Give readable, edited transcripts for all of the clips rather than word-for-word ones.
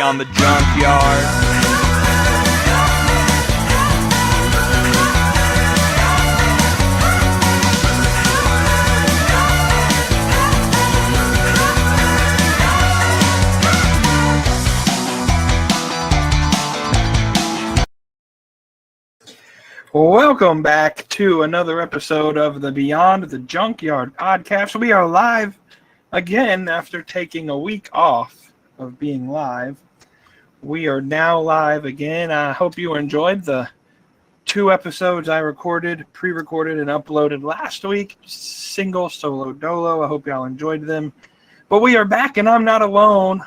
Beyond the Junkyard. Welcome back to another episode of the Beyond the Junkyard podcast. We are live again after taking a week off of being live. We are now live again. I hope you enjoyed the 2 episodes I pre-recorded and uploaded last week. Single, solo, dolo. I hope y'all enjoyed them. But we are back and I'm not alone.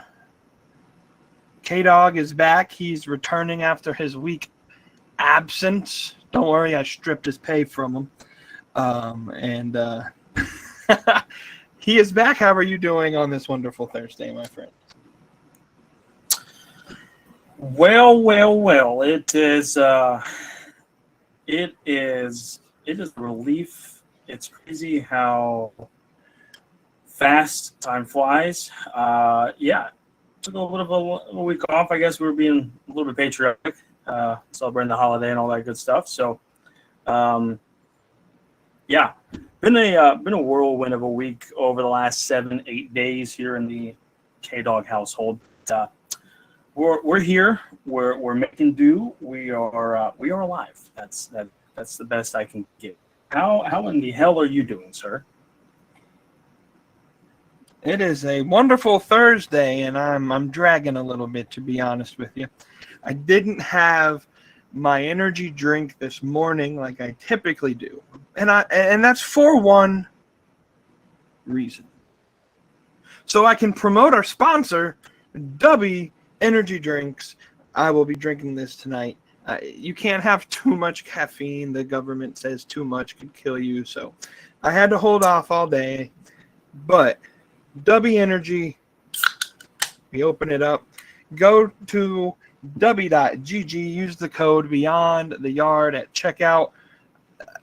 Kdawg is back. He's returning after his week absence. Don't worry, I stripped his pay from him. He is back. How are you doing on this wonderful Thursday, my friend? Well. It is a relief. It's crazy how fast time flies. Took a little bit of a week off. I guess we were being a little bit patriotic. Celebrating the holiday and all that good stuff. So, been a whirlwind of a week over the last 7-8 days here in the Kdawg household. We're here. We're making do. We are alive. That's the best I can give. How in the hell are you doing, sir? It is a wonderful Thursday, and I'm dragging a little bit, to be honest with you. I didn't have my energy drink this morning like I typically do. And that's for one reason. So I can promote our sponsor, W Energy Drinks. I will be drinking this tonight. You can't have too much caffeine. The government says too much could kill you. So I had to hold off all day. But W Energy, we open it up. Go to w.gg, use the code Beyond the Yard at checkout.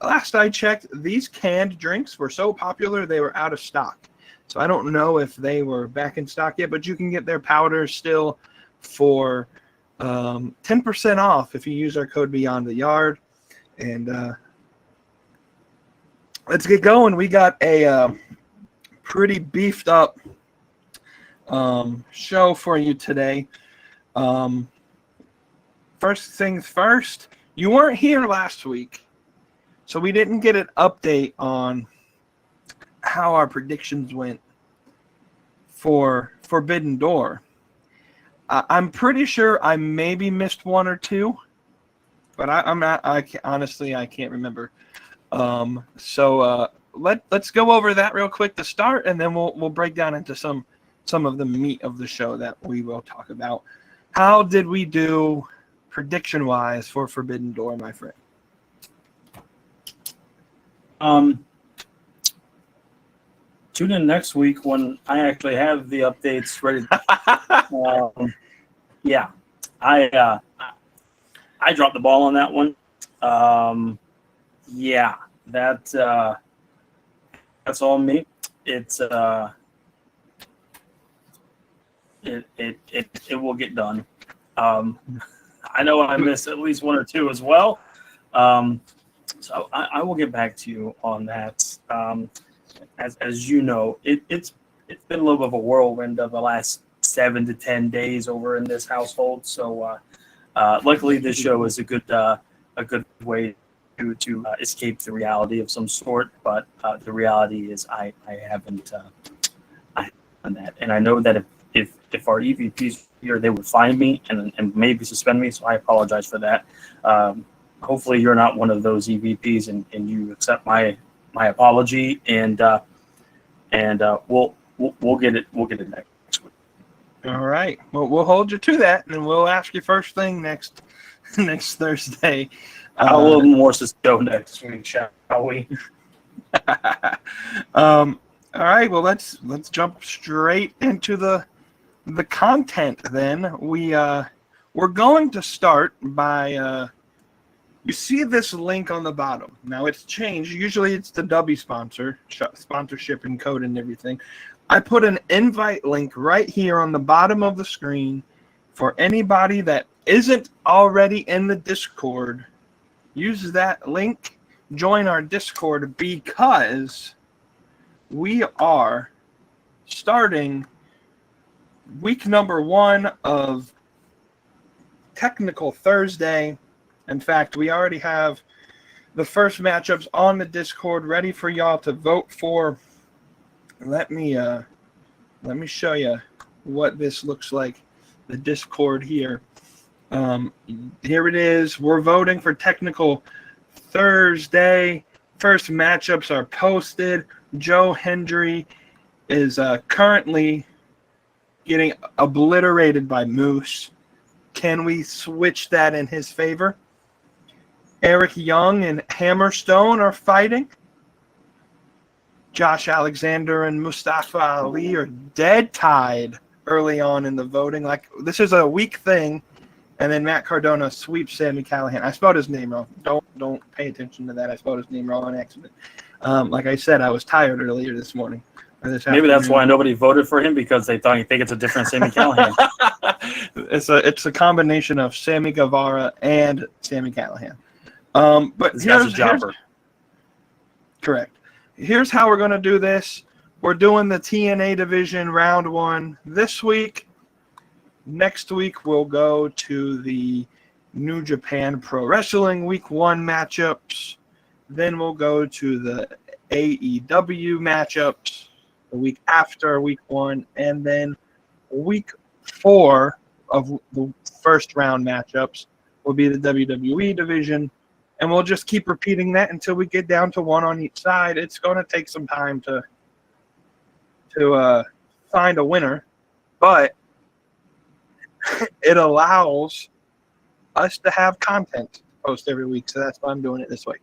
Last I checked, these canned drinks were so popular they were out of stock. So I don't know if they were back in stock yet, but you can get their powders still for 10% off if you use our code Beyond the Yard. And let's get going. We got a pretty beefed up show for you today. First things first, you weren't here last week, so we didn't get an update on how our predictions went for Forbidden Door. I'm pretty sure I maybe missed one or two, but honestly, I can't remember. Let's go over that real quick to start, and then we'll break down into some of the meat of the show that we will talk about. How did we do prediction-wise for Forbidden Door, my friend? Tune in next week when I actually have the updates ready. I dropped the ball on that one. That's all me. It's it will get done. I know I missed at least one or two as well. So I will get back to you on that. As you know, it's been a little bit of a whirlwind of the last 7 to 10 days over in this household. So luckily, this show is a good way to escape the reality of some sort. But the reality is, I haven't done that, and I know that if our EVPs here, they would find me and maybe suspend me. So I apologize for that. Hopefully, you're not one of those EVPs, and you accept my apology, and we'll get it next week. All right. Well, we'll hold you to that, and we'll ask you first thing next Thursday. A little more show next week, shall we? All right. Well, let's jump straight into the content. Then we're going to start by you see this link on the bottom. Now it's changed. Usually it's the W sponsorship and code and everything. I put an invite link right here on the bottom of the screen For anybody that isn't already in the Discord, use that link, join our Discord, because we are starting week number 1 of Technical Thursday. In fact, we already have the first matchups on the Discord ready for y'all to vote for. Let me show you what this looks like. The Discord here. Here it is. We're voting for Technical Thursday. First matchups are posted. Joe Hendry is currently getting obliterated by Moose. Can we switch that in his favor? Eric Young and Hammerstone are fighting. Josh Alexander and Mustafa Ali are dead tied early on in the voting. Like, this is a weak thing. And then Matt Cardona sweeps Sami Callihan. I spelled his name wrong. Don't pay attention to that. I spelled his name wrong on accident. Like I said, I was tired earlier this morning. Maybe that's why nobody voted for him, because they think it's a different Sami Callihan. It's a combination of Sammy Guevara and Sami Callihan. But this guy's a jobber. Correct. Here's how we're going to do this. We're doing the TNA division round 1 this week. Next week, we'll go to the New Japan Pro Wrestling Week 1 matchups. Then we'll go to the AEW matchups the week after Week 1. And then Week 4 of the first round matchups will be the WWE division. And we'll just keep repeating that until we get down to 1 on each side. It's going to take some time to find a winner, but it allows us to have content to post every week. So that's why I'm doing it this way.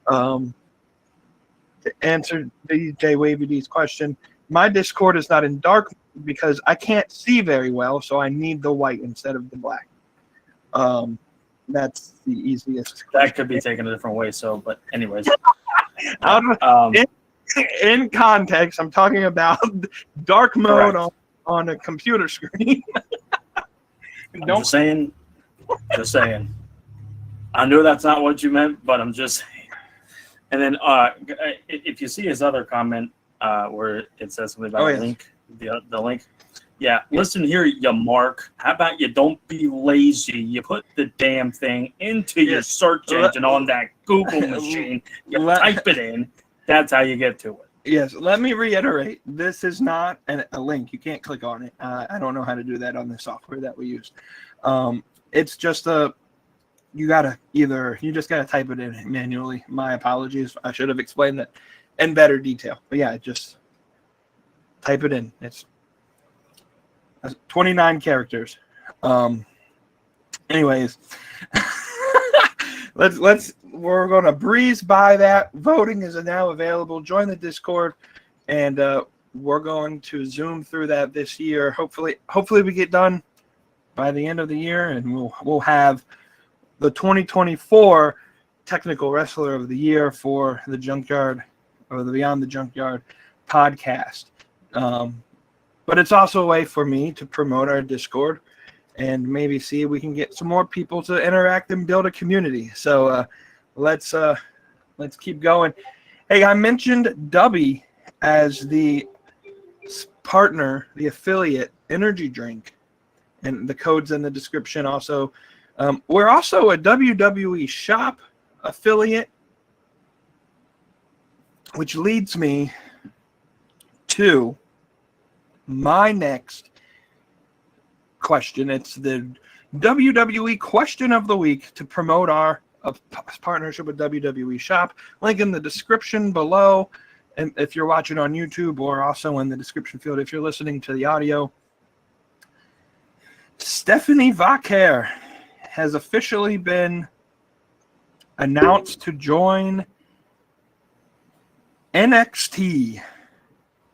To answer DJ Wavy D's question, my Discord is not in dark because I can't see very well, so I need the white instead of the black. That's the easiest. That could be taken a different way. So, but anyways, in context, I'm talking about dark mode on a computer screen. Just saying. I know that's not what you meant, but I'm just saying. And then if you see his other comment where it says something about link, the link. Yeah, listen here, you Mark. How about you don't be lazy? You put the damn thing into your search engine on that Google machine. You type it in. That's how you get to it. Yes, let me reiterate. This is not a link. You can't click on it. I don't know how to do that on the software that we use. It's just you just gotta type it in manually. My apologies. I should have explained that in better detail. But yeah, just type it in. It's 29 characters. Anyways, we're going to breeze by that. Voting is now available. Join the Discord, and we're going to zoom through that this year. Hopefully we get done by the end of the year, and we'll have the 2024 Technical Wrestler of the Year for the Junkyard or the Beyond the Junkyard podcast. But it's also a way for me to promote our Discord and maybe see if we can get some more people to interact and build a community. So let's keep going. Hey, I mentioned Dubby as the partner, the affiliate energy drink, and the code's in the description also. We're also a WWE shop affiliate, which leads me to my next question. It's the WWE question of the week to promote our partnership with WWE Shop. Link in the description below. And if you're watching on YouTube, or also in the description field if you're listening to the audio. Stephanie Vaquer has officially been announced to join NXT,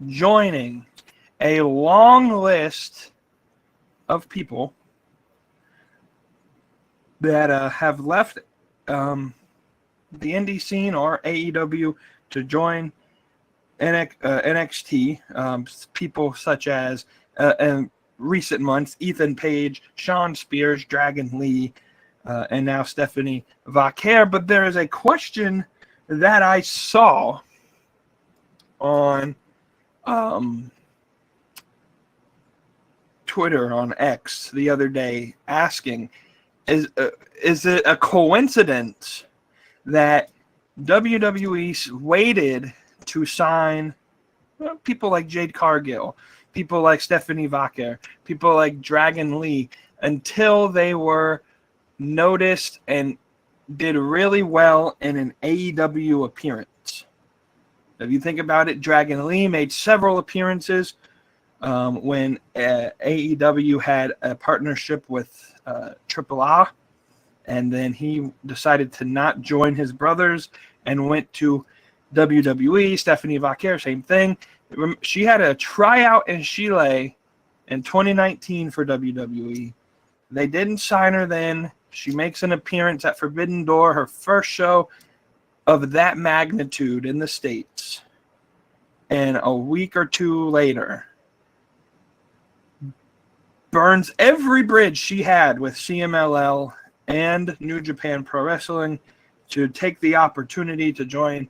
joining a long list of people that have left the indie scene or AEW to join NXT. People such as, and recent months: Ethan Page, Sean Spears, Dragon Lee, and now Stephanie Vaquer. But there is a question that I saw on Twitter, on X, the other day, asking, is it a coincidence that WWE waited to sign people like Jade Cargill, people like Stephanie Vaquer, people like Dragon Lee, until they were noticed and did really well in an AEW appearance? If you think about it, Dragon Lee made several appearances when AEW had a partnership with Triple A, and then he decided to not join his brothers and went to WWE. Stephanie Vaquer, same thing. She had a tryout in Chile in 2019 for WWE. They didn't sign her then. She makes an appearance at Forbidden Door, her first show of that magnitude in the States. And a week or two later, burns every bridge she had with CMLL and New Japan Pro Wrestling to take the opportunity to join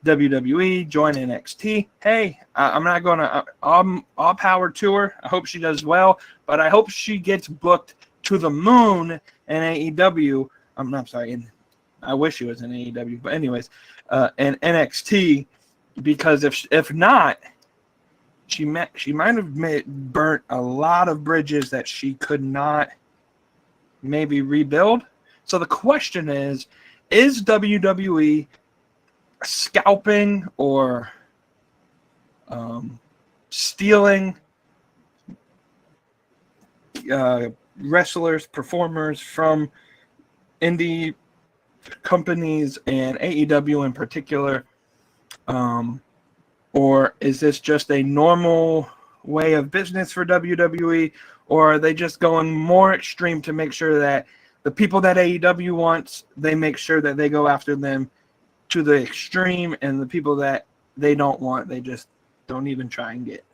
WWE, join NXT. Hey, I'm not going to all power to her. I hope she does well, but I hope she gets booked to the moon in AEW. I'm sorry, I wish she was in AEW, but anyways, in NXT, because if not, she might have burnt a lot of bridges that she could not maybe rebuild. So the question is WWE scalping or stealing wrestlers, performers from indie companies and AEW in particular? Or is this just a normal way of business for WWE? Or are they just going more extreme to make sure that the people that AEW wants, they make sure that they go after them to the extreme, and the people that they don't want, they just don't even try and get?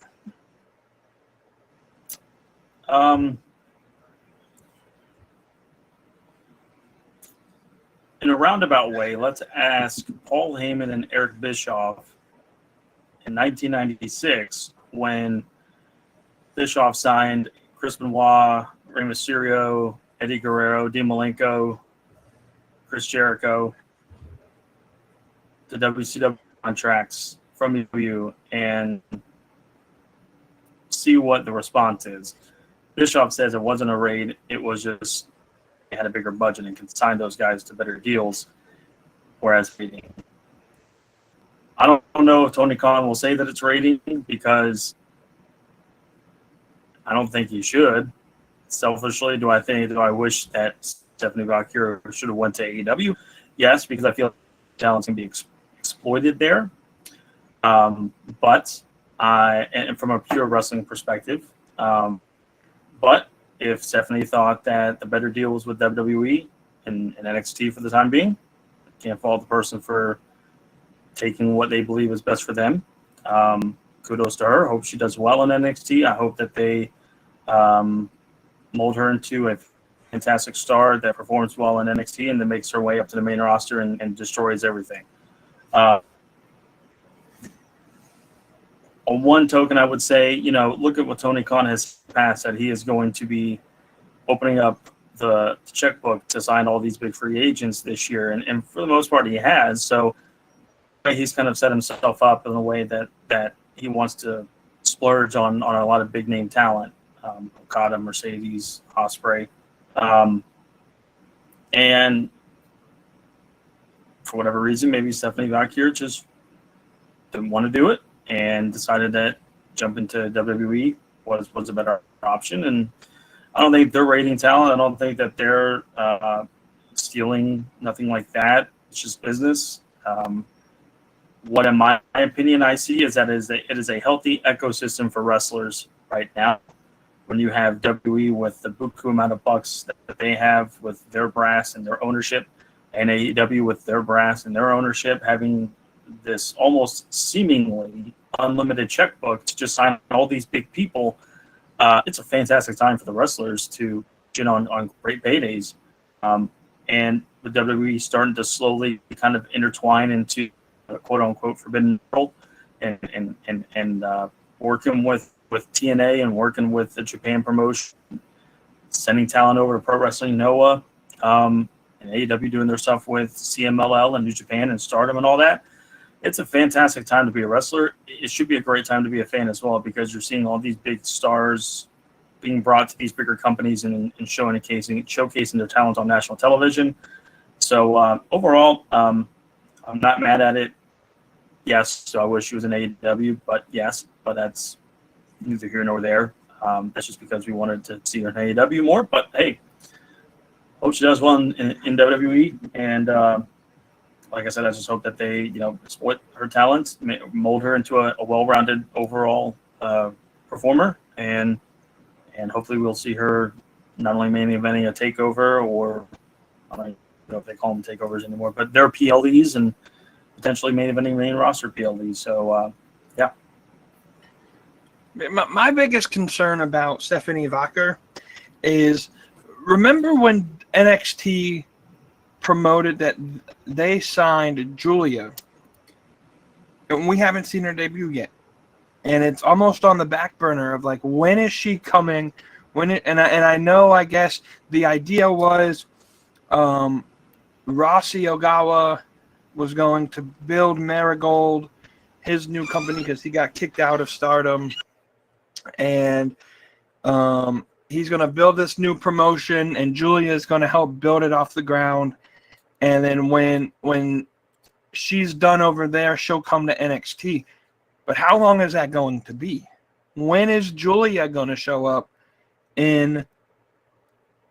In a roundabout way, let's ask Paul Heyman and Eric Bischoff in 1996 when Bischoff signed Chris Benoit, Rey Mysterio, Eddie Guerrero, Dean Malenko, Chris Jericho, the WCW contracts from WWE, and see what the response is. Bischoff says it wasn't a raid, it was just they had a bigger budget and could sign those guys to better deals, whereas raiding. I don't know if Tony Khan will say that it's raiding, because I don't think he should. Selfishly, do I wish that Stephanie Vaquer should have went to AEW? Yes, because I feel like talent can be exploited there. And from a pure wrestling perspective, but if Stephanie thought that the better deal was with WWE and NXT for the time being, can't fault the person for taking what they believe is best for them. Kudos to her. Hope she does well in NXT. I hope that they mold her into a fantastic star that performs well in NXT and then makes her way up to the main roster and destroys everything. On one token, I would say, look at what Tony Khan has passed, that he is going to be opening up the checkbook to sign all these big free agents this year. And for the most part, he has. So he's kind of set himself up in a way that he wants to splurge on a lot of big name talent. Okada, Mercedes, Ospreay. And for whatever reason, maybe Stephanie Vaquer just didn't want to do it and decided that jumping to WWE was a better option. And I don't think they're raiding talent. I don't think that they're stealing, nothing like that. It's just business. What, in my opinion, I see is that it is a healthy ecosystem for wrestlers right now. When you have WWE with the buku amount of bucks that they have with their brass and their ownership, and AEW with their brass and their ownership, having this almost seemingly unlimited checkbook to just sign all these big people, it's a fantastic time for the wrestlers to get on great paydays. And the WWE starting to slowly kind of intertwine into quote unquote forbidden world and working with TNA and working with the Japan promotion, sending talent over to Pro Wrestling Noah, and AEW doing their stuff with CMLL and New Japan and Stardom and all that. It's a fantastic time to be a wrestler. It should be a great time to be a fan as well, because you're seeing all these big stars being brought to these bigger companies and showcasing their talent on national television. So overall, I'm not mad at it. Yes, so I wish she was in AEW, but that's neither here nor there. That's just because we wanted to see her in AEW more. But hey, hope she does well in WWE. And like I said, I just hope that they, exploit her talents, mold her into a well-rounded overall performer, and hopefully we'll see her not only main eventing a takeover, or I don't know if they call them takeovers anymore, but they're PLEs and potentially main eventing main roster PLEs. So yeah. My biggest concern about Stephanie Vacher is, remember when NXT promoted that they signed Julia, and we haven't seen her debut yet, and it's almost on the back burner of like, when is she coming? And I know, I guess the idea was Rossi Ogawa was going to build Marigold, his new company, because he got kicked out of Stardom, and he's going to build this new promotion, and Julia is going to help build it off the ground. And then when she's done over there, she'll come to NXT. But how long is that going to be? When is Julia going to show up in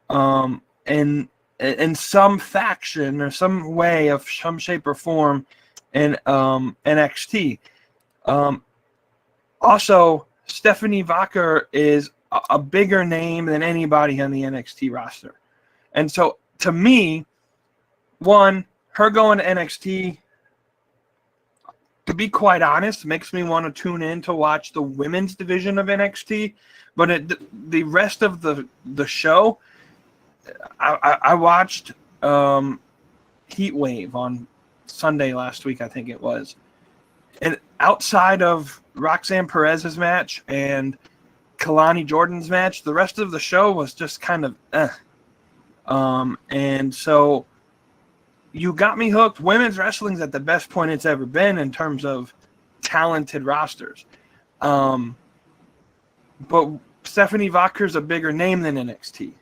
some faction or some way of some shape or form in NXT? Also, Stephanie Vacher is a bigger name than anybody on the NXT roster. And so, to me, one, her going to NXT, to be quite honest, makes me want to tune in to watch the women's division of NXT. But the rest of the show, I watched Heat Wave on Sunday last week, I think it was. And outside of Roxanne Perez's match and Kalani Jordan's match, the rest of the show was just kind of and so you got me hooked. Women's wrestling's at the best point it's ever been in terms of talented rosters. But Stephanie Vacher's a bigger name than NXT.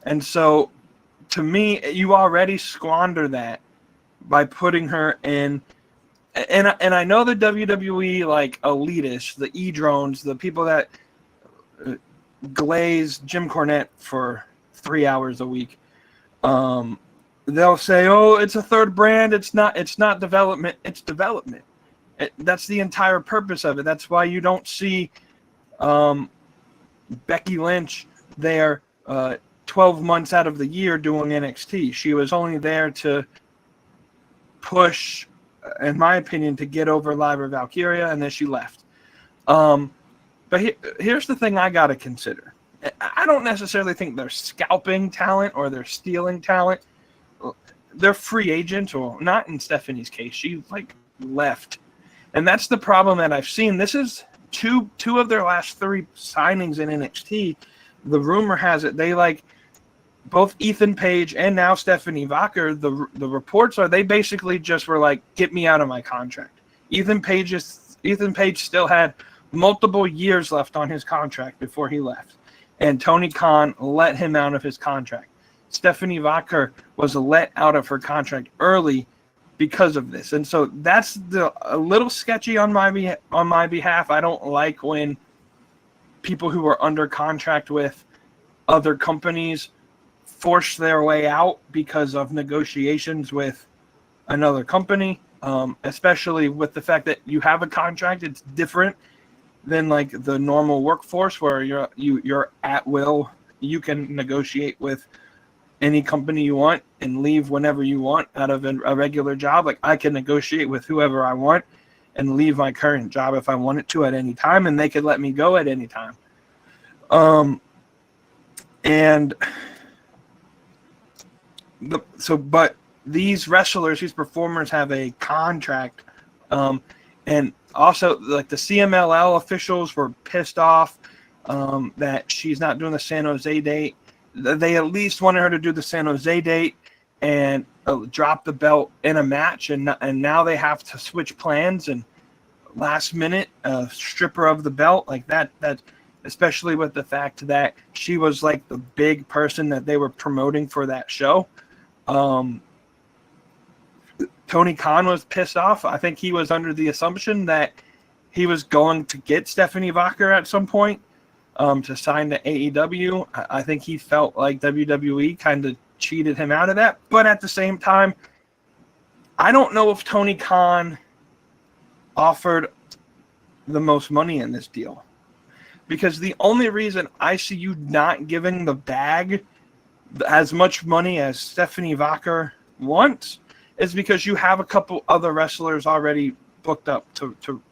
And so, to me, you already squander that by putting her in. And I know the WWE, like, elitists, the E-drones, the people that glaze Jim Cornette for 3 hours a week, they'll say, "Oh, it's a third brand. It's not development. It's development." That's the entire purpose of it. That's why you don't see Becky Lynch there 12 months out of the year doing NXT. She was only there to push, in my opinion, to get over Lyra Valkyria, and then she left. But here's the thing I got to consider. I don't necessarily think they're scalping talent or they're stealing talent. They're free agents, or not in Stephanie's case. She left. And that's the problem that I've seen. This is two of their last 3 signings in NXT. The rumor has it they both Ethan Page and now Stephanie Vacher. The reports are they basically just were like, "Get me out of my contract." Ethan Page still had multiple years left on his contract before he left, and Tony Khan let him out of his contract. Stephanie Vacher was let out of her contract early because of this, and so that's a little sketchy on my behalf. I don't like when people who are under contract with other companies force their way out because of negotiations with another company, especially with the fact that you have a contract. It's different than the normal workforce where you're at will. You can negotiate with any company you want and leave whenever you want out of a regular job. I can negotiate with whoever I want and leave my current job if I wanted to at any time, and they could let me go at any time. And but these wrestlers, these performers have a contract, and also like the CMLL officials were pissed off that she's not doing the San Jose date. They at least wanted her to do the San Jose date and drop the belt in a match, and now they have to switch plans and last minute strip her of the belt like that. That especially with the fact that she was like the big person that they were promoting for that show. Tony Khan was pissed off. I think he was under the assumption that he was going to get Stephanie Vacher at some point to sign to AEW. I think he felt like WWE kind of cheated him out of that. But at the same time, I don't know if Tony Khan offered the most money in this deal. Because the only reason I see you not giving the bag as much money as Stephanie Vacher wants is because you have a couple other wrestlers already booked up to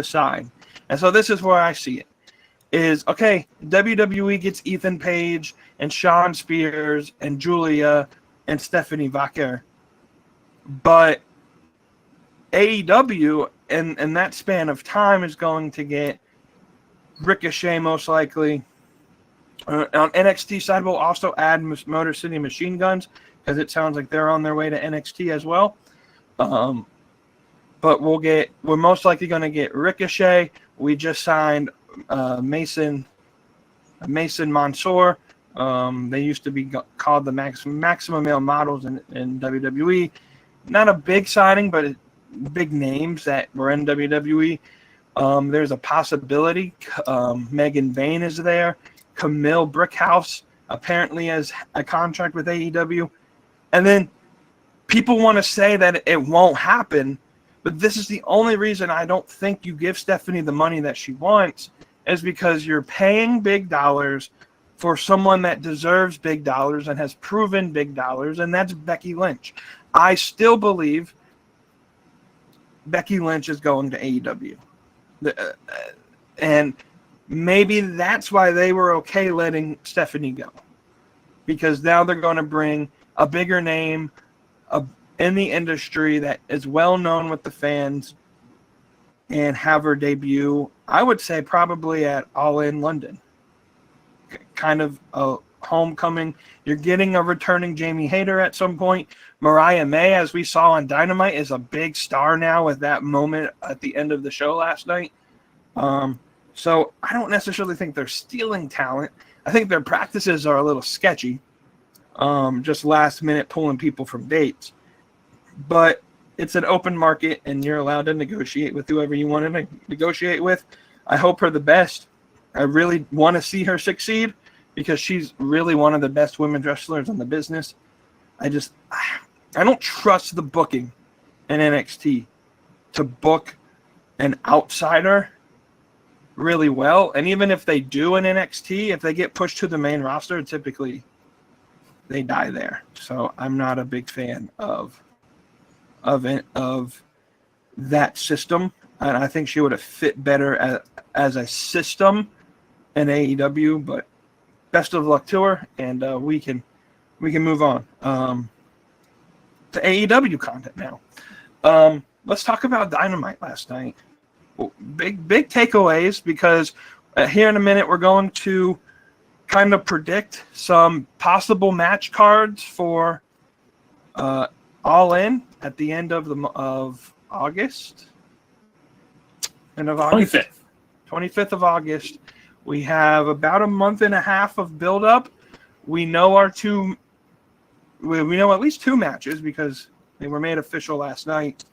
sign. And so this is where I see it. Is, okay, WWE gets Ethan Page and Shawn Spears and Julia and Stephanie Vacher. But AEW, in that span of time, is going to get Ricochet most likely. On NXT side, we'll also add Motor City Machine Guns because it sounds like they're on their way to NXT as well. But we're most likely going to get Ricochet. We just signed Mason Mansoor. They used to be called the Maximum Male Models in WWE. Not a big signing, but big names that were in WWE. There's a possibility. Megan Vane is there. Camille Brickhouse apparently has a contract with AEW. And then people want to say that it won't happen, but this is the only reason I don't think you give Stephanie the money that she wants is because you're paying big dollars for someone that deserves big dollars and has proven big dollars, and that's Becky Lynch. I still believe Becky Lynch is going to AEW. And maybe that's why they were okay letting Stephanie go. Because now they're going to bring a bigger name in the industry that is well known with the fans and have her debut, I would say probably at All In London. Kind of a homecoming. You're getting a returning Jamie Hayter at some point. Mariah May, as we saw on Dynamite, is a big star now with that moment at the end of the show last night. So I don't necessarily think they're stealing talent. I think their practices are a little sketchy. Just last minute pulling people from dates. But it's an open market and you're allowed to negotiate with whoever you want to negotiate with. I hope her the best. I really want to see her succeed because she's really one of the best women's wrestlers in the business. I don't trust the booking in NXT to book an outsider really well. And even if they do in NXT, if they get pushed to the main roster, typically they die there. So I'm not a big fan of that system. And I think she would have fit better as a system in AEW, but best of luck to her, and we can move on to AEW content now. Let's talk about Dynamite last night. Big takeaways, because here in a minute we're going to kind of predict some possible match cards for All In at the end of August. End of August. 25th of August. We have about a month and a half of build-up. We know we know at least two matches because they were made official last night.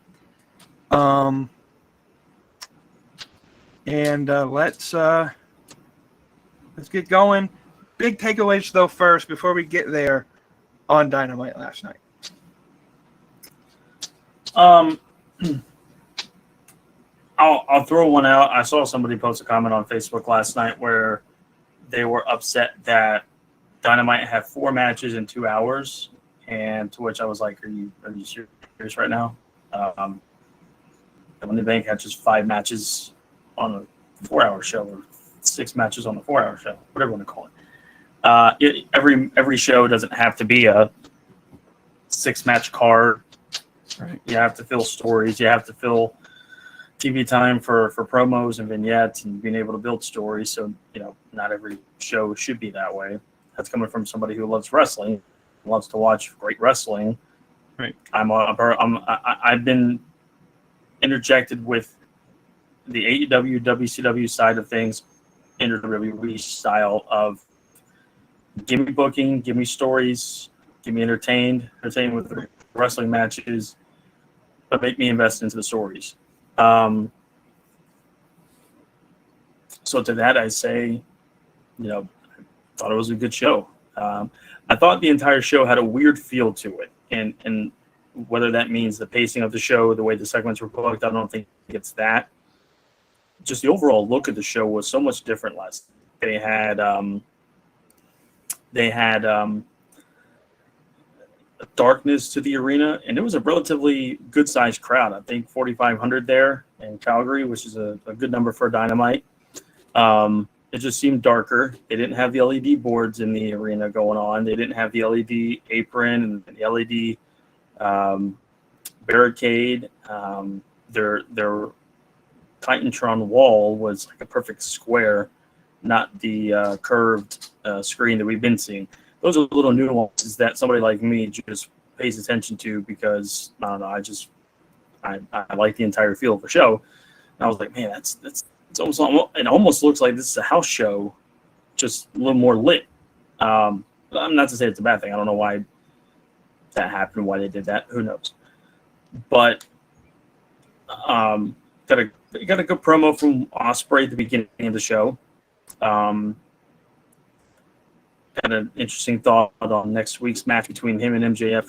And let's get going. Big takeaways though first before we get there on Dynamite last night. I'll throw one out. I saw somebody post a comment on Facebook last night where they were upset that Dynamite had 4 matches in 2 hours, and to which I was like, "Are you serious right now?" Money Bank had just 5 matches on a 4-hour show, or 6 matches on the 4-hour show, whatever you want to call it. Every show doesn't have to be a 6-match card. Right. You have to fill stories. You have to fill TV time for promos and vignettes and being able to build stories. So, not every show should be that way. That's coming from somebody who loves wrestling, loves to watch great wrestling. Right. I've been interjected with the AEW, WCW side of things, into the WWE style of give me booking, give me stories, give me entertained with the wrestling matches, but make me invest into the stories. So to that, I say, I thought it was a good show. I thought the entire show had a weird feel to it, and whether that means the pacing of the show, the way the segments were booked, I don't think it's that. Just the overall look of the show was so much different last. They had darkness to the arena, and it was a relatively good-sized crowd. I think 4,500 there in Calgary, which is a good number for Dynamite. It just seemed darker. They didn't have the LED boards in the arena going on. They didn't have the LED apron and the LED barricade. Their Titantron wall was like a perfect square, not the curved screen that we've been seeing. Those are little nuances that somebody like me just pays attention to because I don't know. I like the entire feel of the show. And I was like, man, it's almost looks like this is a house show, just a little more lit. I'm not to say it's a bad thing. I don't know why that happened, why they did that. Who knows? But got a good promo from Ospreay at the beginning of the show. Got an interesting thought on next week's match between him and MJF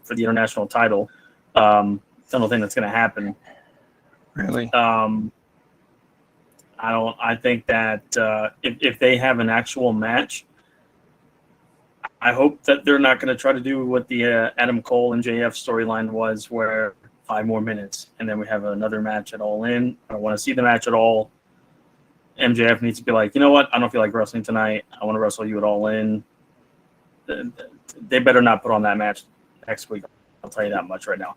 for the international title. Don't think that's going to happen. Really? I think that if they have an actual match, I hope that they're not going to try to do what the Adam Cole MJF storyline was, where 5 more minutes and then we have another match at All In. I don't want to see the match at all. MJF needs to be like, you know what? I don't feel like wrestling tonight. I want to wrestle you at All In. They better not put on that match next week. I'll tell you that much right now.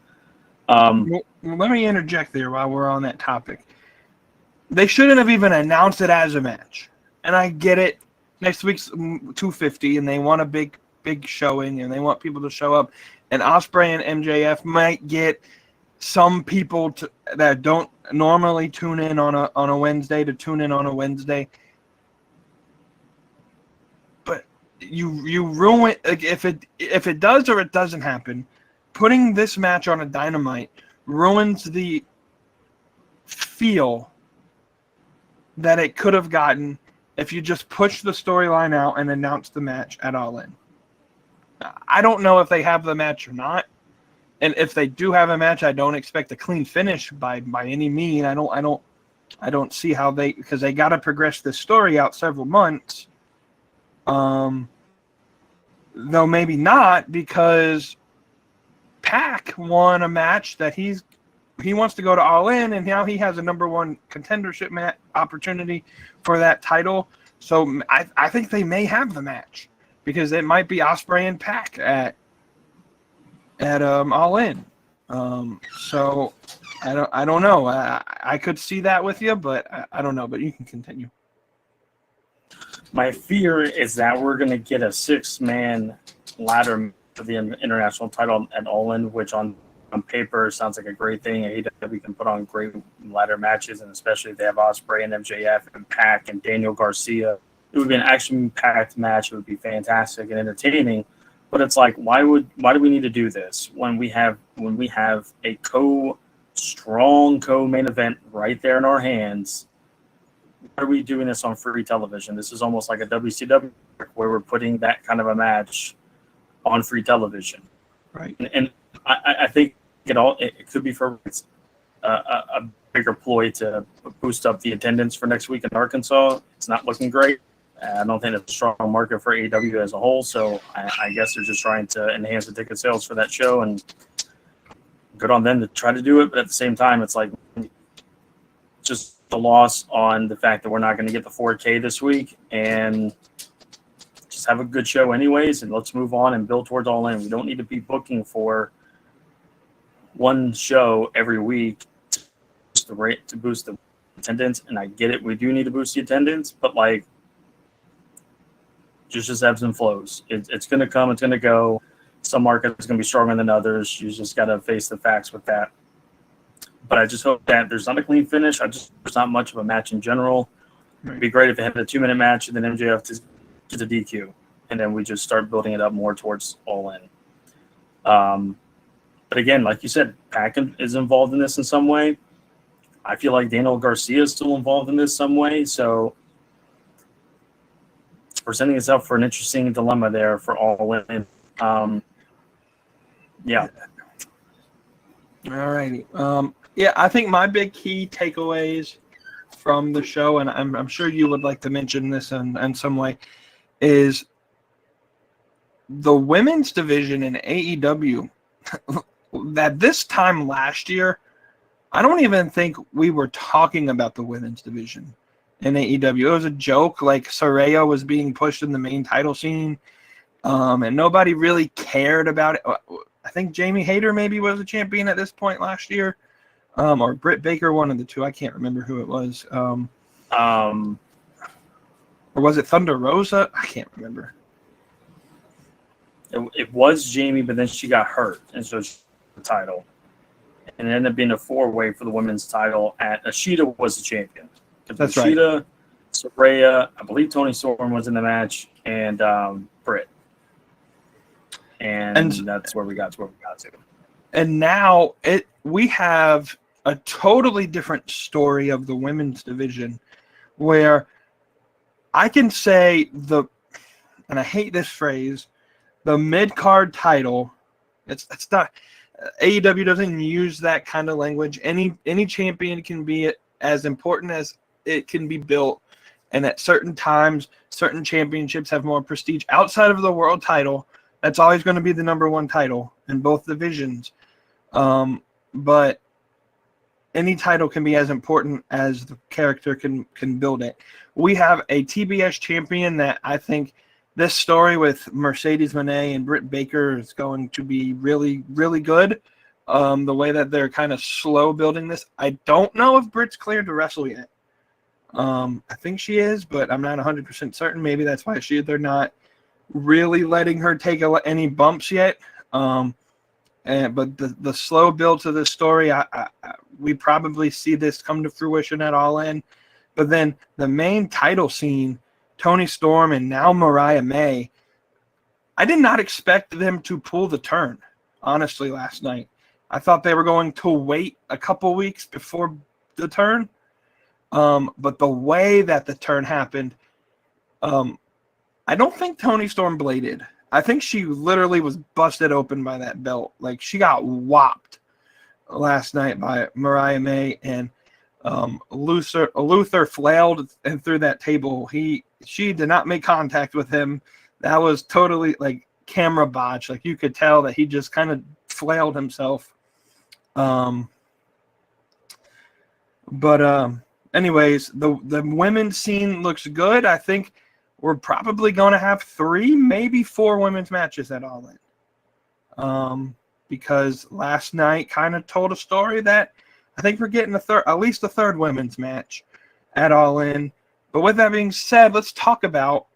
Well, let me interject there while we're on that topic. They shouldn't have even announced it as a match. And I get it. Next week's 250, and they want a big showing, and they want people to show up. And Ospreay and MJF might get some people that don't normally tune in on a Wednesday to tune in on a Wednesday. But you ruin, like, if it does or it doesn't happen, putting this match on a Dynamite ruins the feel that it could have gotten if you just push the storyline out and announce the match at All In. I don't know if they have the match or not. And if they do have a match, I don't expect a clean finish by any mean. I don't see how because they got to progress this story out several months. Though maybe not, because Pac won a match that he wants to go to All In, and now he has a number 1 contendership opportunity for that title. So I think they may have the match, because it might be Ospreay and Pac at All In. So I don't know. I could see that with you, but I don't know. But you can continue. My fear is that we're going to get a 6-man ladder for the international title at All In, which on paper sounds like a great thing. AEW can put on great ladder matches, and especially if they have Ospreay and MJF and Pac and Daniel Garcia. It would be an action-packed match. It would be fantastic and entertaining. But it's like, why do we need to do this when we have a strong co-main event right there in our hands? Why are we doing this on free television? This is almost like a WCW where we're putting that kind of a match on free television. Right. And I think it could be for a bigger ploy to boost up the attendance for next week in Arkansas. It's not looking great. I don't think it's a strong market for AEW as a whole, so I guess they're just trying to enhance the ticket sales for that show, and good on them to try to do it. But at the same time, it's like, just the loss on the fact that we're not going to get the 4K this week, and just have a good show anyways, and let's move on and build towards All In. We don't need to be booking for one show every week to boost the attendance. And I get it, we do need to boost the attendance, but like, just ebbs and flows. It's going to come, it's going to go. Some markets going to be stronger than others. You just got to face the facts with that. But I just hope that there's not a clean finish. There's not much of a match in general. It'd be great if it had a 2-minute match and then MJF gets a DQ, and then we just start building it up more towards All In. But again, like you said, Pac is involved in this in some way. I feel like Daniel Garcia is still involved in this some way. So presenting itself for an interesting dilemma there for All In. Yeah. All righty. Yeah, I think my big key takeaways from the show, and I'm sure you would like to mention this in some way, is the women's division in AEW. That this time last year, I don't even think we were talking about the women's division in AEW. It was a joke, like Saraya was being pushed in the main title scene, and nobody really cared about it. I think Jamie Hayter maybe was a champion at this point last year. Or Britt Baker, one of the two. I can't remember who it was. Or was it Thunder Rosa? I can't remember. It was Jamie, but then she got hurt, and so she got the title. And it ended up being a 4-way for the women's title. Ashita was the champion. That's Ashita, right. Saraya, I believe Toni Storm was in the match, and Britt. And that's where we got to. And now we have a totally different story of the women's division, where I can say and I hate this phrase, the mid-card title. It's not, AEW doesn't use that kind of language. Any champion can be as important as it can be built, and at certain times, certain championships have more prestige outside of the world title. That's always going to be the number one title in both divisions. But any title can be as important as the character can build it. We have a TBS champion that I think this story with Mercedes Moné and Britt Baker is going to be really, really good. The way that they're kind of slow building this. I don't know if Britt's cleared to wrestle yet. I think she is, but I'm not 100% certain. Maybe that's why they're not really letting her take any bumps yet. But the slow build to this story, we probably see this come to fruition at All In. But then the main title scene, Toni Storm and now Mariah May, I did not expect them to pull the turn, honestly, last night. I thought they were going to wait a couple weeks before the turn. But the way that the turn happened, I don't think Toni Storm bladed. I think she literally was busted open by that belt. Like, she got whopped last night by Mariah May, and Luther flailed and through that table. She did not make contact with him. That was totally like camera botch. Like, you could tell that he just kind of flailed himself. Anyways, the women's scene looks good. I think we're probably going to have 3, maybe 4 women's matches at All In. Because last night kind of told a story that I think we're getting at least a third women's match at All In. But with that being said, let's talk about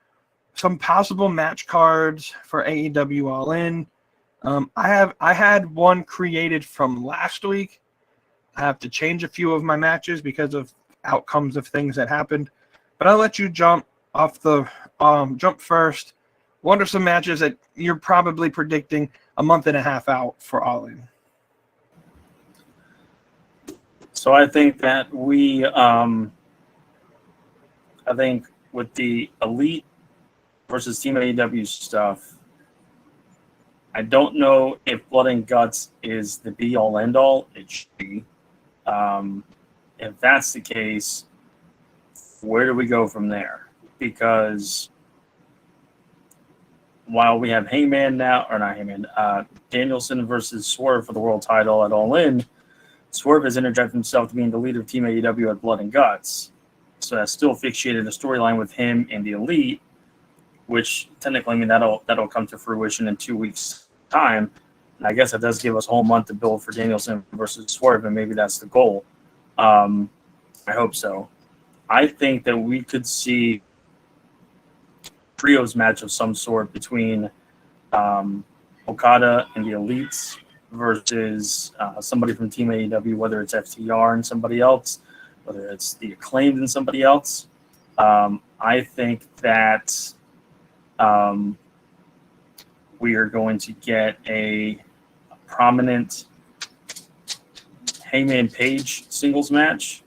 some possible match cards for AEW All In. I had one created from last week. I have to change a few of my matches because of outcomes of things that happened. But I'll let you jump first. What are some matches that you're probably predicting a month and a half out for All In? So I think that I think with the Elite versus Team AEW stuff, I don't know if Blood and Guts is the be-all, end-all. It should be. If that's the case, where do we go from there? Because while we have Danielson versus Swerve for the world title at All In, Swerve has interjected himself to being the leader of Team AEW at Blood and Guts. So that's still fixated a storyline with him and the Elite, which technically, I mean, that'll come to fruition in 2 weeks' time. And I guess it does give us a whole month to build for Danielson versus Swerve, and maybe that's the goal. I hope so. I think that we could see trios match of some sort between Okada and the Elites versus somebody from Team AEW, whether it's FTR and somebody else, whether it's the Acclaimed and somebody else. I think that we are going to get a prominent Hangman Page singles match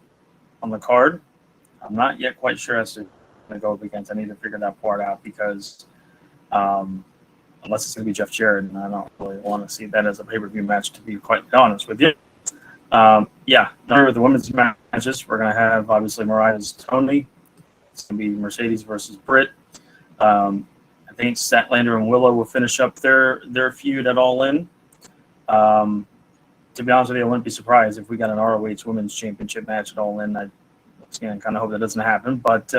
on the card. I'm not yet quite sure as to going to go up against. I need to figure that part out because unless it's going to be Jeff Jarrett, and I don't really want to see that as a pay-per-view match, to be quite honest with you. Yeah, number of the women's matches, we're going to have, obviously, Mariah's Tony. It's going to be Mercedes versus Britt. I think Statlander and Willow will finish up their feud at All In. To be honest with you, I wouldn't be surprised if we got an ROH Women's Championship match at All In. I kind of hope that doesn't happen. But,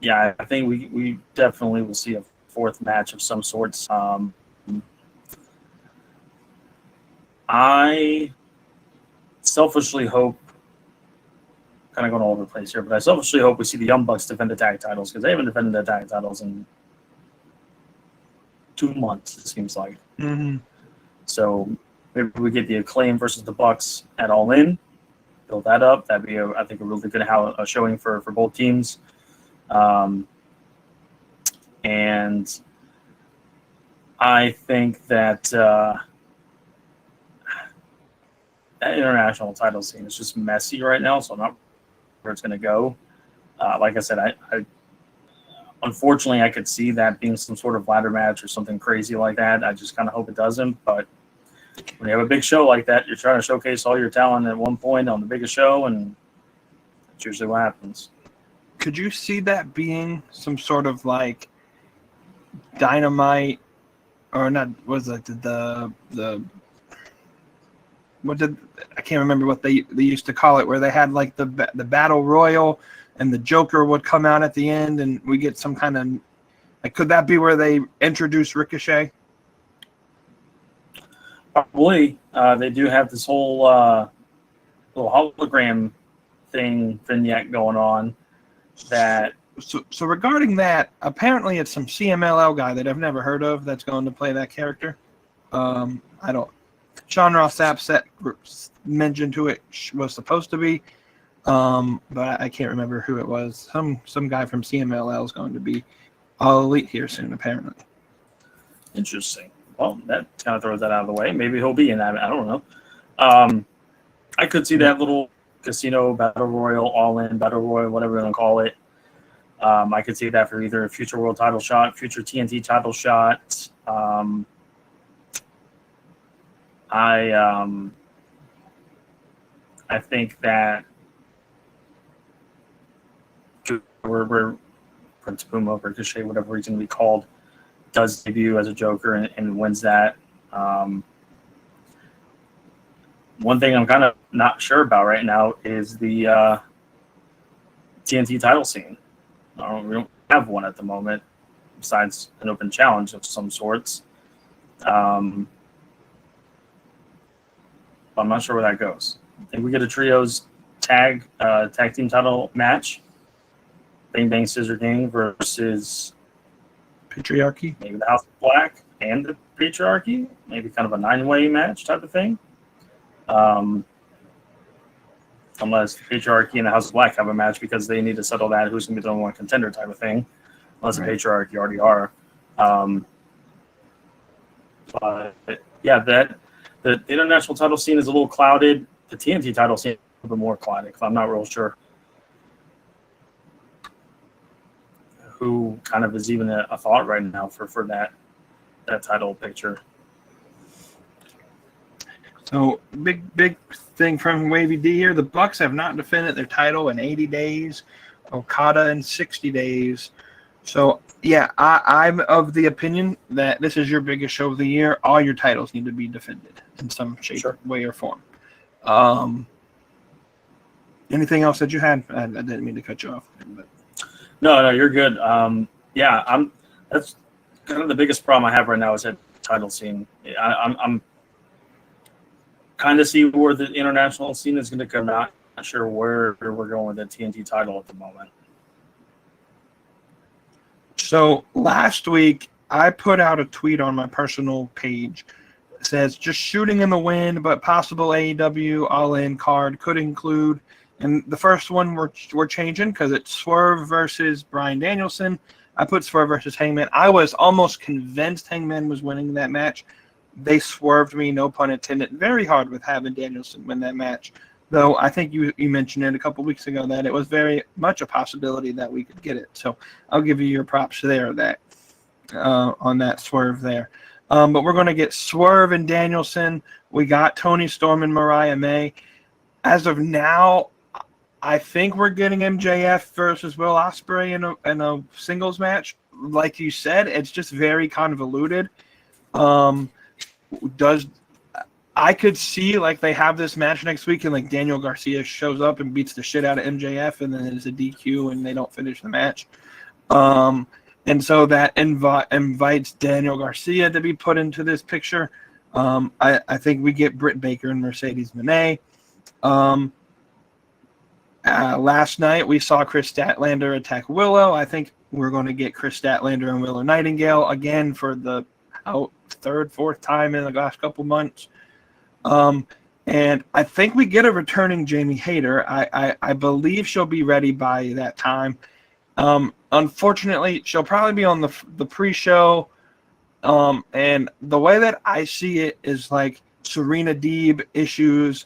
yeah, I think we definitely will see a fourth match of some sorts. I selfishly hope, kind of going all over the place here, but I selfishly hope we see the Young Bucks defend the tag titles because they haven't defended the tag titles in 2 months, it seems like. Mm-hmm. So maybe we get the Acclaim versus the Bucks at All In, build that up. That'd be, I think, a really good showing for both teams. And I think that that international title scene is just messy right now, so I'm not sure where it's going to go. Like I said, I unfortunately I could see that being some sort of ladder match or something crazy like that. I just kind of hope it doesn't. But when you have a big show like that, you're trying to showcase all your talent at one point on the biggest show, and that's usually what happens. Could you see that being some sort of like Dynamite, or not? Was it the what did I can't remember what they used to call it, where they had like the battle royal and the Joker would come out at the end, and we get some kind of like, could that be where they introduce Ricochet? Probably. They do have this whole little hologram vignette going on. That so regarding that, apparently it's some CMLL guy that I've never heard of that's going to play that character. Sean Ross Sapp mentioned who it was supposed to be, but I can't remember who it was. Some guy from CMLL is going to be All Elite here soon, apparently. Interesting. Well, that kind of throws that out of the way. Maybe he'll be in that. I don't know. I could see that little Casino Battle Royal, All In Battle Royal, whatever you want to call it. I could see that for either a future world title shot, future TNT title shot. I think that we're Prince Puma, Ricochet, whatever he's going to be called, does debut as a Joker and wins that. One thing I'm kind of not sure about right now is the TNT title scene. We don't have one at the moment, besides an open challenge of some sorts. I'm not sure where that goes. I think we get a trios tag team title match. Bang Bang Scissor Gang versus Patriarchy. Maybe the House of Black and the Patriarchy. Maybe kind of a 9-way match type of thing. Unless the Patriarchy and the House of Black have a match because they need to settle that who's going to be the number one contender type of thing. Unless the Patriarchy already are. But yeah, the international title scene is a little clouded. The TNT title scene is a little bit more clouded because I'm not real sure who kind of is even a thought right now for that title picture. So big thing from Wavy D here. The Bucks have not defended their title in 80 days. Okada in 60 days. So, yeah, I'm of the opinion that this is your biggest show of the year. All your titles need to be defended in some shape, Sure. way, or form. Anything else that you had? I didn't mean to cut you off. But. No, you're good. That's kind of the biggest problem I have right now is that title scene. I'm kind of see where the international scene is going to come. Not sure where we're going with the TNT title at the moment. So last week, I put out a tweet on my personal page. It says, just shooting in the wind, but possible AEW All-In card could include. And the first one we're changing because it's Swerve versus Bryan Danielson. I put Swerve versus Hangman. I was almost convinced Hangman was winning that match. They swerved me, no pun intended, very hard with having Danielson win that match. Though I think you mentioned it a couple weeks ago that it was very much a possibility that we could get it. So I'll give you your props there that on that swerve there. But we're going to get Swerve and Danielson. We got Tony Storm and Mariah May. As of now, I think we're getting MJF versus Will Ospreay in a singles match. Like you said, it's just very convoluted. I could see like they have this match next week and like Daniel Garcia shows up and beats the shit out of MJF and then it's a DQ and they don't finish the match. And so that invites Daniel Garcia to be put into this picture. I think we get Britt Baker and Mercedes Moné. Last night we saw Chris Statlander attack Willow. I think we're going to get Chris Statlander and Willow Nightingale again for the third, fourth time in the last couple months. And I think we get a returning Jamie Hayter. I believe she'll be ready by that time. Unfortunately, she'll probably be on the pre-show. And the way that I see it is like Serena Deeb issues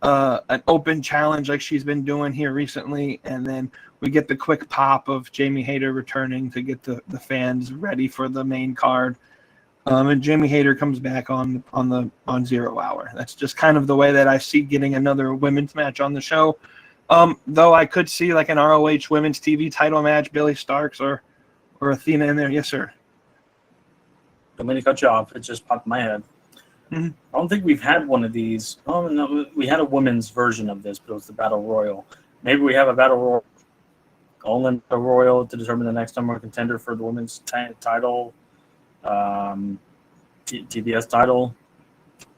an open challenge like she's been doing here recently, and then we get the quick pop of Jamie Hayter returning to get the fans ready for the main card. And Jamie Hayter comes back on 0 Hour. That's just kind of the way that I see getting another women's match on the show. Though I could see like an ROH women's TV title match, Billy Starks or Athena in there. Yes, sir. Don't mean to cut you off. It just popped in my head. Mm-hmm. I don't think we've had one of these. Oh no, we had a women's version of this, but it was the Battle Royal. Maybe we have a Battle Royal, All-In Battle Royal to determine the next number one contender for the women's title. TBS title.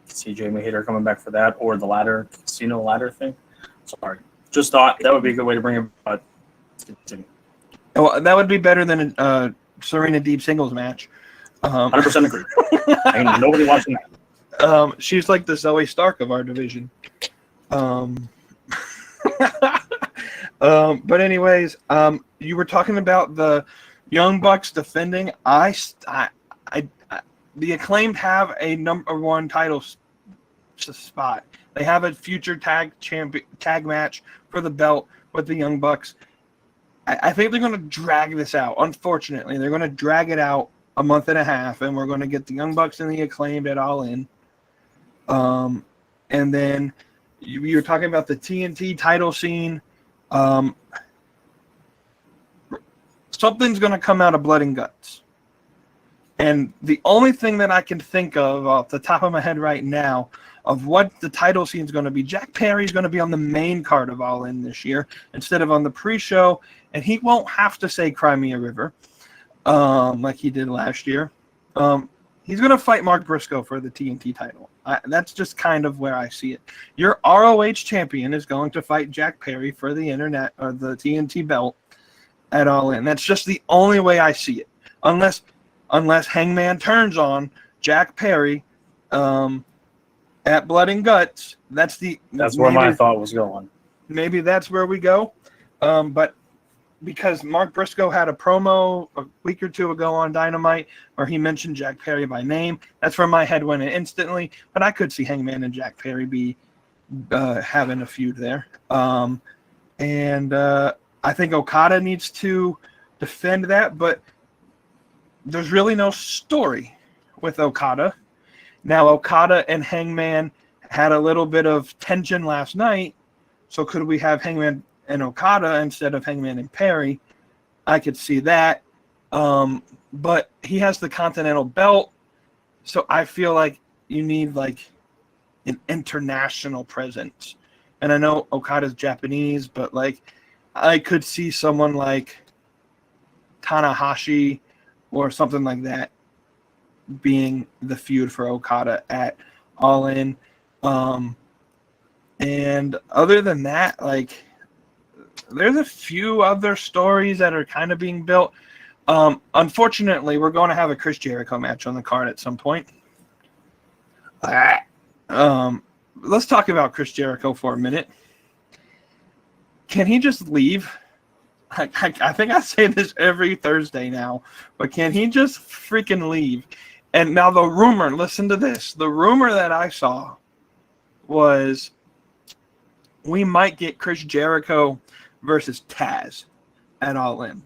See Jamie Hayter coming back for that, or the ladder, casino ladder thing. Sorry, just thought that would be a good way to bring it. But well, that would be better than a Serena Deeb singles match. 100% agree. Ain't nobody watching that. She's like the Zoe Stark of our division. But anyways, you were talking about the Young Bucks defending. The Acclaimed have a number one title spot. They have a future tag match for the belt with the Young Bucks. I think they're going to drag this out. Unfortunately, they're going to drag it out a month and a half, and we're going to get the Young Bucks and the Acclaimed at All In. And then you were talking about the TNT title scene. Something's going to come out of Blood and Guts. And the only thing that I can think of off the top of my head right now of what the title scene is going to be, Jack Perry's going to be on the main card of All In this year instead of on the pre-show, and he won't have to say Cry Me a River like he did last year. He's going to fight Mark Briscoe for the TNT title. That's just kind of where I see it. Your ROH champion is going to fight Jack Perry for the internet or the TNT belt at All In. That's just the only way I see it. Unless Hangman turns on Jack Perry at Blood and Guts, that's where my thought was going. Maybe that's where we go. But because Mark Briscoe had a promo a week or two ago on Dynamite where he mentioned Jack Perry by name, that's where my head went instantly. But I could see Hangman and Jack Perry be having a feud there. And I think Okada needs to defend that, but there's really no story with Okada. Now, Okada and Hangman had a little bit of tension last night, so could we have Hangman and Okada instead of Hangman and Perry? I could see that. But he has the Continental belt, so I feel like you need like an international presence. And I know Okada's Japanese, but like I could see someone like Tanahashi or something like that being the feud for Okada at All In. And other than that, like there's a few other stories that are kind of being built. Unfortunately, we're going to have a Chris Jericho match on the card at some point. Let's talk about Chris Jericho for a minute. Can he just leave? I think I say this every Thursday now, but can he just freaking leave? And now the rumor, listen to this. The rumor that I saw was we might get Chris Jericho versus Taz at All In.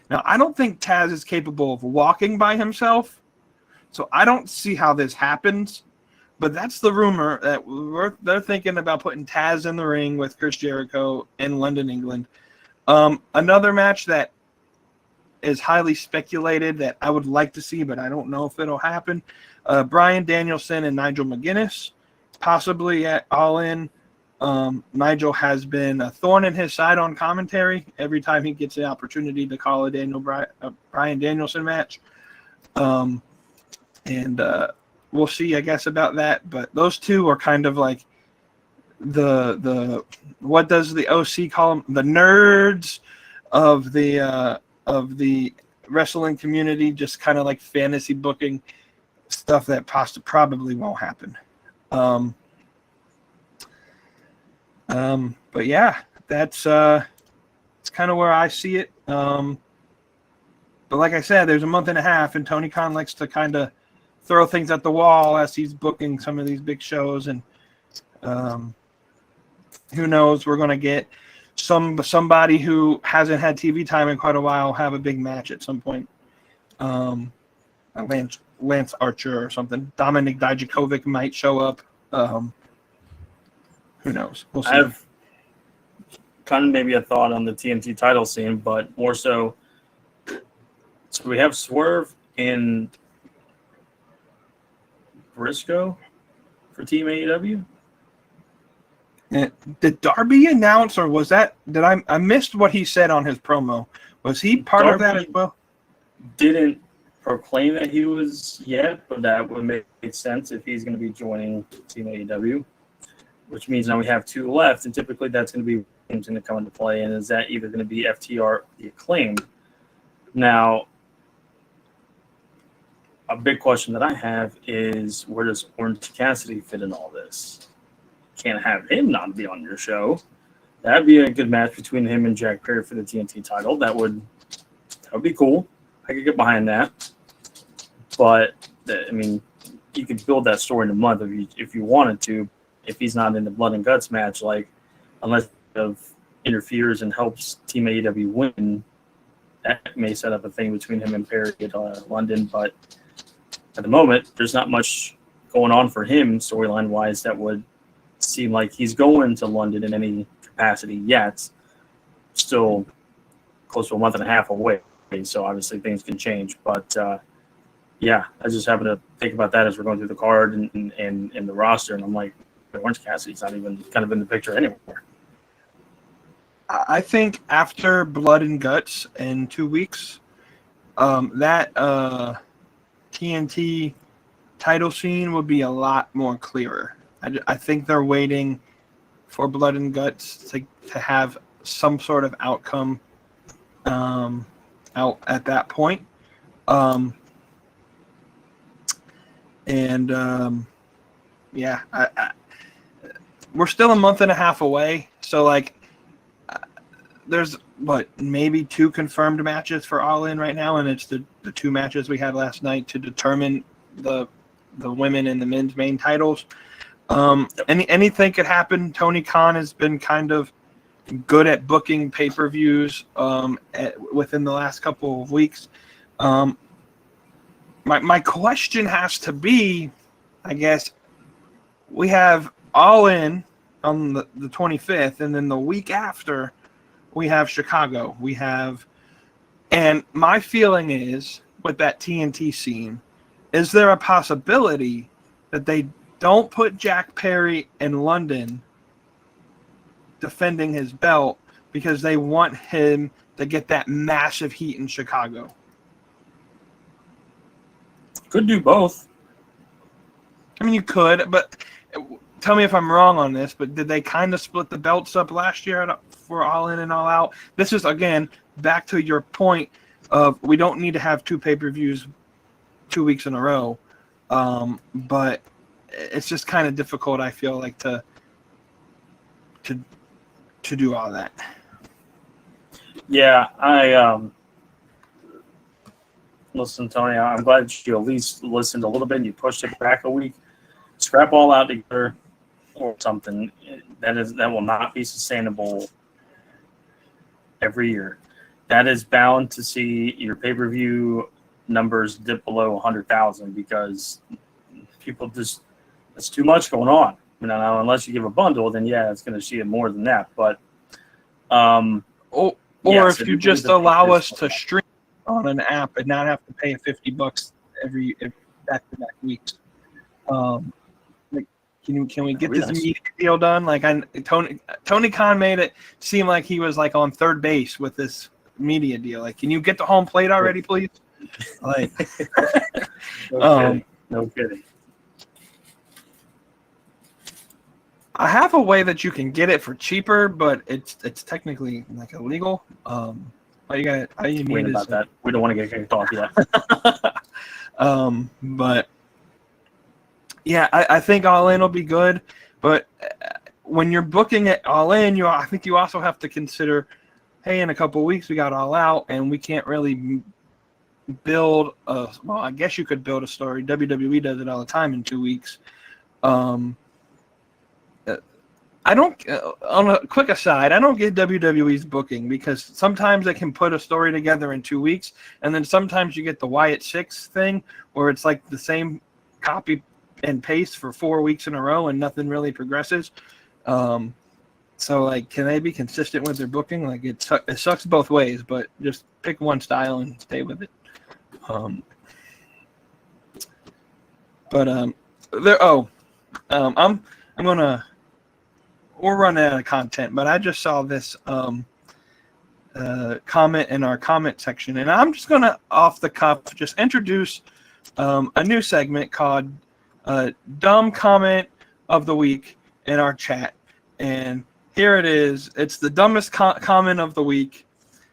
Now, I don't think Taz is capable of walking by himself, so I don't see how this happens. But that's the rumor that they're thinking about putting Taz in the ring with Chris Jericho in London, England. Another match that is highly speculated that I would like to see, but I don't know if it'll happen. Bryan Danielson and Nigel McGuinness, possibly at All In. Nigel has been a thorn in his side on commentary every time he gets the opportunity to call a Bryan Danielson match. We'll see, I guess, about that. But those two are kind of like the what does the OC call them? The nerds of the wrestling community, just kind of like fantasy booking stuff that probably won't happen. But yeah, that's it's kind of where I see it. But like I said, there's a month and a half, and Tony Khan likes to kind of throw things at the wall as he's booking some of these big shows, and who knows, we're going to get somebody who hasn't had TV time in quite a while have a big match at some point. Lance Archer or something. Dominik Dijakovic might show up. Who knows? We'll see. I have kind of maybe a thought on the TNT title scene, but more so we have Swerve in Briscoe for Team AEW. Did Darby announce, or was that? Did I missed what he said on his promo? Was he part of that as well? Didn't proclaim that he was yet, but that would make sense if he's going to be joining Team AEW, which means now we have two left, and typically that's going to be who's going to come into play, and is that either going to be FTR or the Acclaimed? Now, a big question that I have is, where does Orange Cassidy fit in all this? Can't have him not be on your show. That'd be a good match between him and Jack Perry for the TNT title. That would be cool. I could get behind that. But I mean, you could build that story in a month if you wanted to. If he's not in the blood and guts match, like unless it interferes and helps Team AEW win, that may set up a thing between him and Perry at London. But at the moment, there's not much going on for him storyline wise that would seem like he's going to London in any capacity yet. Still close to a month and a half away, so obviously things can change. But yeah, I just happen to think about that as we're going through the card and the roster, and I'm like, Orange Cassidy's not even kind of in the picture anymore. I think after Blood and Guts in 2 weeks, that TNT title scene would be a lot more clearer. I think they're waiting for Blood and Guts to have some sort of outcome out at that point. Yeah, we're still a month and a half away. So, like, there's, maybe 2 confirmed matches for All In right now, and it's the 2 matches we had last night to determine the women and the men's main titles. Anything could happen. Tony Khan has been kind of good at booking pay-per-views within the last couple of weeks. My question has to be, I guess, we have All In on the 25th, and then the week after we have Chicago. We have And my feeling is, with that TNT scene, is there a possibility that they don't put Jack Perry in London defending his belt because they want him to get that massive heat in Chicago? Could do both. I mean, you could, but tell me if I'm wrong on this, but did they kind of split the belts up last year for All In and All Out? This is, again, back to your point of we don't need to have 2 pay-per-views 2 weeks in a row, but it's just kind of difficult, I feel like, to do all that. Yeah, listen, Tony, I'm glad you at least listened a little bit and you pushed it back a week. Scrap All Out together or something that will not be sustainable every year. That is bound to see your pay-per-view numbers dip below 100,000 because people just, it's too much going on. Unless you give a bundle, then yeah, it's going to see it more than that. But yes, if you just allow us to stream on an app and not have to pay $50 every back-to-back weeks. Can we get this media deal done? Like, Tony Khan made it seem like he was like on third base with this media deal. Like, can you get the home plate already, please? Like, no kidding. I have a way that you can get it for cheaper, but it's technically like illegal. All you need is that. We don't want to get kicked off yet. But yeah, I think All In will be good. But when you're booking it All In, I think you also have to consider, hey, in a couple of weeks we got All Out, and we can't really build I guess you could build a story. WWE does it all the time in 2 weeks. I don't. On a quick aside, I don't get WWE's booking because sometimes they can put a story together in 2 weeks, and then sometimes you get the Wyatt 6 thing where it's like the same copy and paste for 4 weeks in a row and nothing really progresses. So, like, can they be consistent with their booking? Like, it sucks both ways, but just pick one style and stay with it. I'm gonna. We're running out of content, but I just saw this comment in our comment section, and I'm just gonna off the cuff just introduce a new segment called Dumb Comment of the Week in our chat. And here it is. It's the dumbest comment of the week.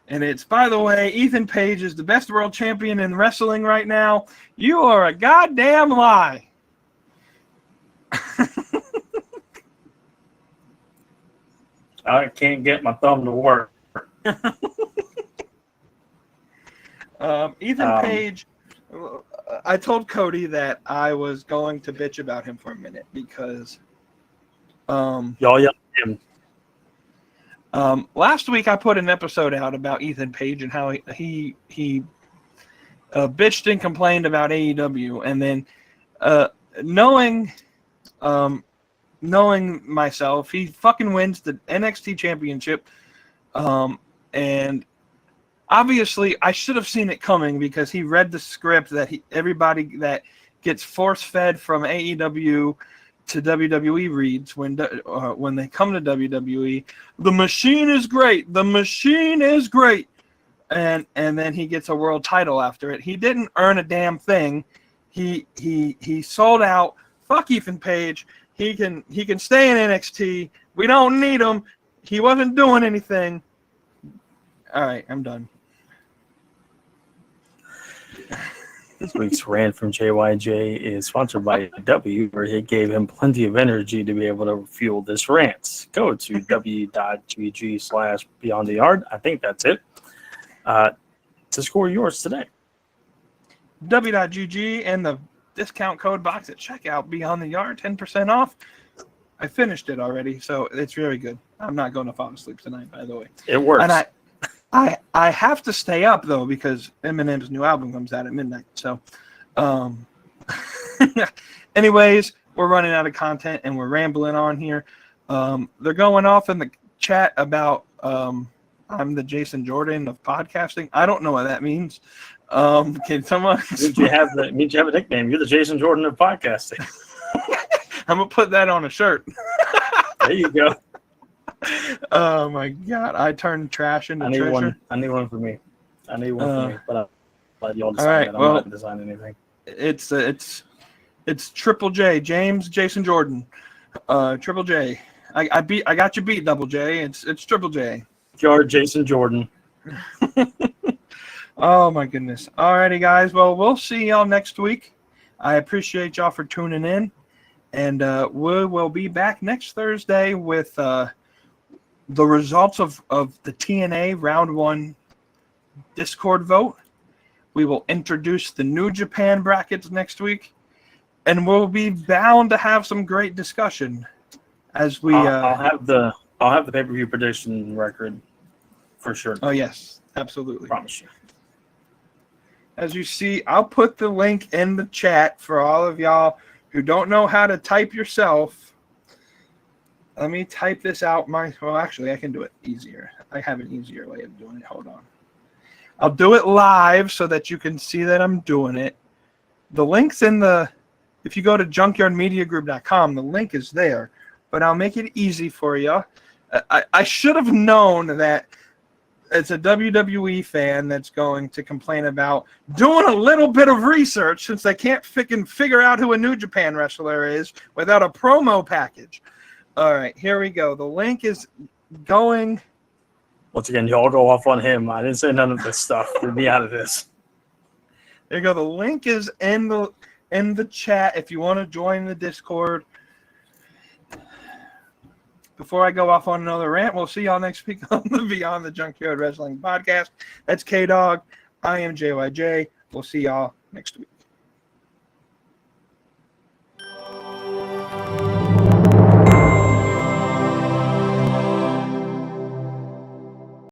And it's, by the way, Ethan Page is the best world champion in wrestling right now. You are a goddamn lie. I can't get my thumb to work. Ethan Page, I told Cody that I was going to bitch about him for a minute because y'all yell at him. Last week I put an episode out about Ethan Page and how he bitched and complained about AEW, and then knowing myself, he fucking wins the NXT championship, and obviously I should have seen it coming because he read the script that everybody that gets force-fed from AEW to WWE reads when they come to WWE. The machine is great. The machine is great. And then he gets a world title after it. He didn't earn a damn thing. He sold out. Fuck Ethan Page. He can stay in NXT. We don't need him. He wasn't doing anything. All right, I'm done. This week's rant from JYJ is sponsored by W, where he gave him plenty of energy to be able to fuel this rant. Go to w.gg/beyond the yard. I think that's it. To score yours today. w.gg and the discount code box at checkout, Beyond the Yard, 10% off. I finished it already, so it's very good. I'm not going to fall asleep tonight, by the way. It works. And I have to stay up, though, because Eminem's new album comes out at midnight. So, anyways, we're running out of content, and we're rambling on here. They're going off in the chat about I'm the Jason Jordan of podcasting. I don't know what that means. Can someone? Means you have a nickname. You're the Jason Jordan of podcasting. I'm gonna put that on a shirt. There you go. Oh my God! I turned trash into treasure. I need one for me. I need one for me. But y'all decide right, that. I'm well, not designing anything. It's Triple J, James Jason Jordan. Triple J. I got you beat, Double J. It's Triple J. Junkyard Jason Jordan. Oh my goodness. Alrighty, guys. Well, we'll see y'all next week. I appreciate y'all for tuning in, and we will be back next Thursday with the results of the TNA Round 1 Discord vote. We will introduce the New Japan brackets next week, and we'll be bound to have some great discussion as we. I'll have the pay-per-view prediction record for sure. Oh yes, absolutely. Promise you. As you see, I'll put the link in the chat for all of y'all who don't know how to type yourself. Let me type this out. Well, actually, I can do it easier. I have an easier way of doing it. Hold on. I'll do it live so that you can see that I'm doing it. The link's in if you go to junkyardmediagroup.com, the link is there. But I'll make it easy for you. I should have known that it's a WWE fan that's going to complain about doing a little bit of research since they can't figure out who a New Japan wrestler is without a promo package. All right, here we go. The link is going. Once again, y'all go off on him. I didn't say none of this stuff. Get me out of this. There you go. The link is in the chat if you want to join the Discord. Before I go off on another rant, we'll see y'all next week on the Beyond the Junkyard Wrestling podcast. That's Kdawg. I am JYJ. We'll see y'all next week.